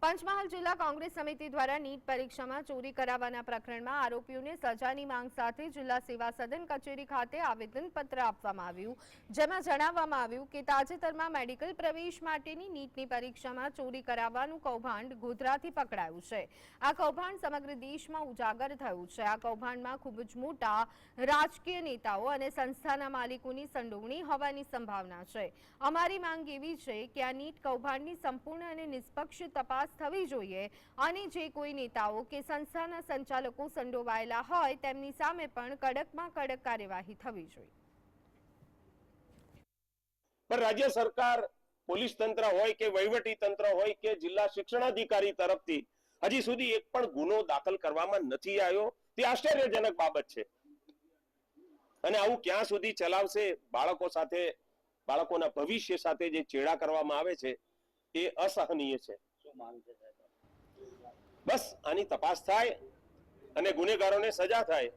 પંચમહાલ જિલ્લા કોંગ્રેસ સમિતિ દ્વારા નીટ પરીક્ષામાં ચોરી કરાવવાના પ્રકરણમાં આરોપીઓને સજાની માંગ સાથે જિલ્લા સેવા સદન કચેરી ખાતે આવેદનપત્ર આપવામાં આવ્યું, જેમાં જણાવવામાં આવ્યું કે તાજેતરમાં મેડિકલ પ્રવેશ માટેની નીટની પરીક્ષામાં ચોરી કરાવવાનું કૌભાંડ ગોધરાથી પકડાયું છે। આ કૌભાંડ સમગ્ર દેશમાં ઉજાગર થયું છે। આ કૌભાંડમાં ખૂબ જ મોટા રાજકીય નેતાઓ અને સંસ્થાના માલિકોની સંડોવણી હોવાની સંભાવના છે। અમારી માંગ એવી છે કે આ નીટ કૌભાંડની સંપૂર્ણ અને નિષ્પક્ષ તપાસ થવી જોઈએ અને જે કોઈ નેતાઓ કે સંસ્થાના સંચાલકો સંડોવાયેલા હોય તેમની સામે પણ કડકમાં કડક કાર્યવાહી થવી જોઈએ। પણ રાજ્ય સરકાર, પોલીસ તંત્ર હોય કે વહીવટી તંત્ર હોય કે જિલ્લા શિક્ષણાધિકારી તરફથી હજી સુધી એક પણ ગુનો દાખલ કરવામાં નથી આવ્યો, તે આશ્ચર્યજનક બાબત છે। અને આવું ક્યાં સુધી ચલાવશે? બાળકો સાથે, બાળકોના ભવિષ્ય સાથે જે ચેડા કરવામાં આવે છે એ અસહનીય છે। બસ આની તપાસ થાય અને ગુનેગારોને સજા થાય